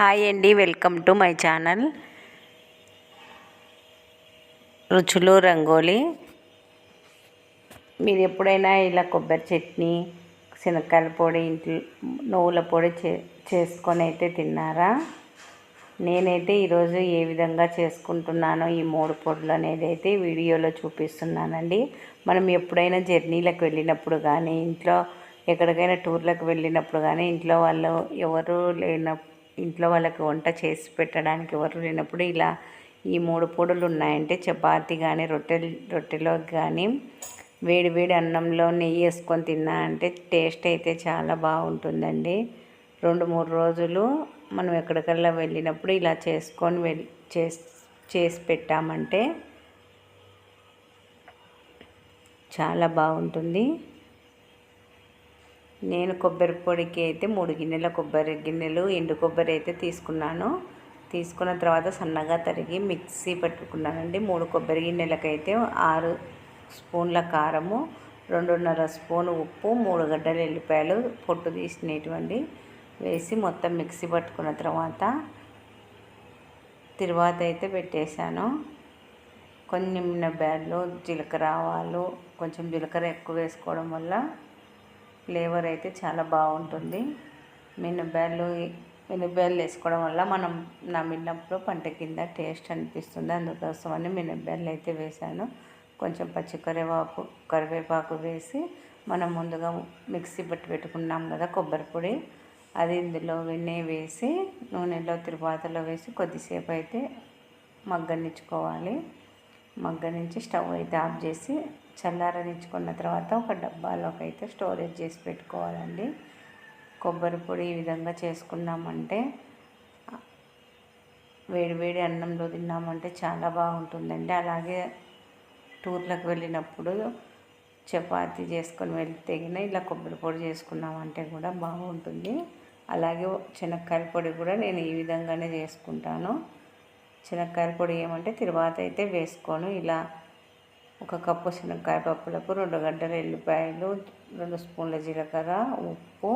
Hi అండి, welcome to my channel రుచులు రంగోలి. మీరు ఎప్పుడైనా ఇలా కొబ్బరి చట్నీ, శనక్కాయల పొడి, ఇంట్లో నువ్వుల పొడి చేసుకొని అయితే తిన్నారా? నేనైతే ఈరోజు ఏ విధంగా చేసుకుంటున్నానో ఈ 3 పొడులు అనేది అయితే వీడియోలో చూపిస్తున్నానండి. మనం ఎప్పుడైనా జర్నీలకు వెళ్ళినప్పుడు కానీ, ఇంట్లో ఎక్కడికైనా టూర్లకు వెళ్ళినప్పుడు కానీ, ఇంట్లో వాళ్ళకి వంట చేసి పెట్టడానికి ఎవరు లేనప్పుడు ఇలా ఈ 3 పొడులు ఉన్నాయంటే చపాతీ కానీ, రొట్టెలో కానీ, వేడి వేడి అన్నంలో నెయ్యి వేసుకొని తిన్నా అంటే టేస్ట్ అయితే చాలా బాగుంటుందండి. 2-3 రోజులు మనం ఎక్కడికల్లా వెళ్ళినప్పుడు ఇలా చేసుకొని చేసి పెట్టామంటే చాలా బాగుంటుంది. నేను కొబ్బరి పొడికి అయితే 3 గిన్నెల కొబ్బరి గిన్నెలు ఎండు కొబ్బరి అయితే తీసుకున్న తర్వాత సన్నగా తరిగి మిక్సీ పట్టుకున్నానండి. 3 కొబ్బరి గిన్నెలకైతే 6 స్పూన్ల కారము, 2.5 స్పూను ఉప్పు, 3 గడ్డల ఎల్లిపాయలు పొట్టు తీసినటువంటి వేసి మొత్తం మిక్సీ పట్టుకున్న తర్వాత అయితే పెట్టేశాను. కొన్ని మినపగుళ్ళు, జీలకర్ర, ఆవాలు, కొంచెం జీలకర్ర ఎక్కువ వేసుకోవడం వల్ల ఫ్లేవర్ అయితే చాలా బాగుంటుంది. మినపగుళ్ళు వేసుకోవడం వల్ల మనం నమిలినప్పుడు పంట కింద టేస్ట్ అనిపిస్తుంది. అందుకోసమని మినపగుళ్ళు అయితే వేసాను. కొంచెం కరివేపాకు వేసి మనం ముందుగా మిక్సీ పట్టి పెట్టుకున్నాం కదా కొబ్బరి పొడి, అది ఇందులో వేసి నూనెలో తిరువాతలో వేసి కొద్దిసేపు అయితే మగ్గనిచ్చుకోవాలి. మగ్గనించి స్టవ్ అయితే ఆఫ్ చేసి చల్లారనిచ్చుకున్న తర్వాత ఒక డబ్బాలోకి అయితే స్టోరేజ్ చేసి పెట్టుకోవాలండి. కొబ్బరి పొడి ఈ విధంగా చేసుకున్నామంటే వేడివేడి అన్నంలో తిన్నామంటే చాలా బాగుంటుందండి. అలాగే టూర్లకు వెళ్ళినప్పుడు చపాతీ చేసుకొని వెళ్తే ఇలా కొబ్బరి పొడి చేసుకున్నామంటే కూడా బాగుంటుంది. అలాగే శనక్కాయల పొడి కూడా నేను ఈ విధంగానే చేసుకుంటాను. శనక్కాయల పొడి ఏమంటే తిరువాత అయితే వేసుకోను. ఇలా 1 కప్పు శనక్కాయ పప్పులకు 2 గడ్డల ఎల్లిపాయలు, 2 స్పూన్ల జీలకర్ర, ఉప్పు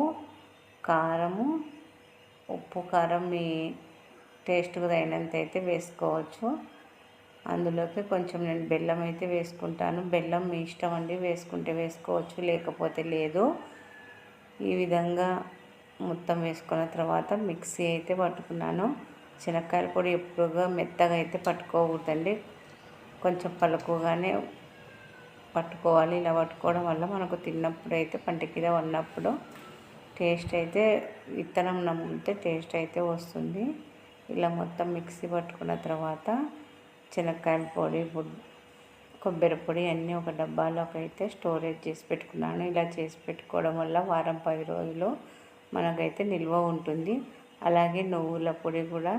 కారం మీ టేస్ట్కు తగినంత అయితే వేసుకోవచ్చు. అందులోకి కొంచెం నేను బెల్లం అయితే వేసుకుంటాను. బెల్లం మీ ఇష్టం అండి, వేసుకుంటే వేసుకోవచ్చు, లేకపోతే లేదు. ఈ విధంగా మొత్తం వేసుకున్న తర్వాత మిక్సీ అయితే పట్టుకున్నాను. శనక్కాయల పొడి ఎప్పుడుగా మెత్తగా అయితే పట్టుకోకూడదండి, కొంచెం పలుకుగానే పట్టుకోవాలి. ఇలా పట్టుకోవడం వల్ల మనకు తిన్నప్పుడు అయితే పంట కింద ఉన్నప్పుడు టేస్ట్ అయితే విత్తనం నమ్మితే టేస్ట్ అయితే వస్తుంది. ఇలా మొత్తం మిక్సీ పట్టుకున్న తర్వాత శనక్కాయల పొడి, కొబ్బరి పొడి అన్నీ ఒక డబ్బాలోకి అయితే స్టోరేజ్ చేసి పెట్టుకున్నాను. ఇలా చేసి పెట్టుకోవడం వల్ల వారం 10 రోజులు మనకైతే నిల్వ ఉంటుంది. అలాగే నువ్వుల పొడి కూడా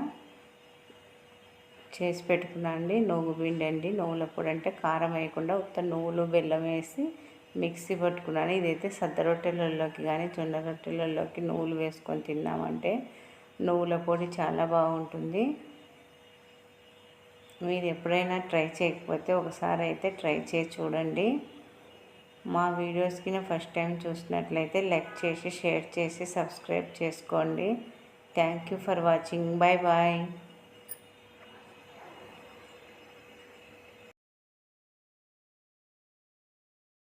చేసి పెట్టుకున్నాను అండి. నువ్వు పిండి అండి, నువ్వుల పొడి అంటే కారం వేయకుండా ఉత్త నువ్వులు, బెల్లం వేసి మిక్సీ పట్టుకున్నాను. ఇదైతే సద్ద రొట్టెలలోకి కానీ, జొన్న రొట్టెలలోకి నువ్వులు వేసుకొని తిన్నామంటే నువ్వుల పొడి చాలా బాగుంటుంది. మీరు ఎప్పుడైనా ట్రై చేయకపోతే ఒకసారి అయితే ట్రై చేసి చూడండి. మా వీడియోస్కి ఫస్ట్ టైం చూసినట్లయితే లైక్ చేసి, షేర్ చేసి, సబ్స్క్రైబ్ చేసుకోండి. Thank you for watching. Bye bye.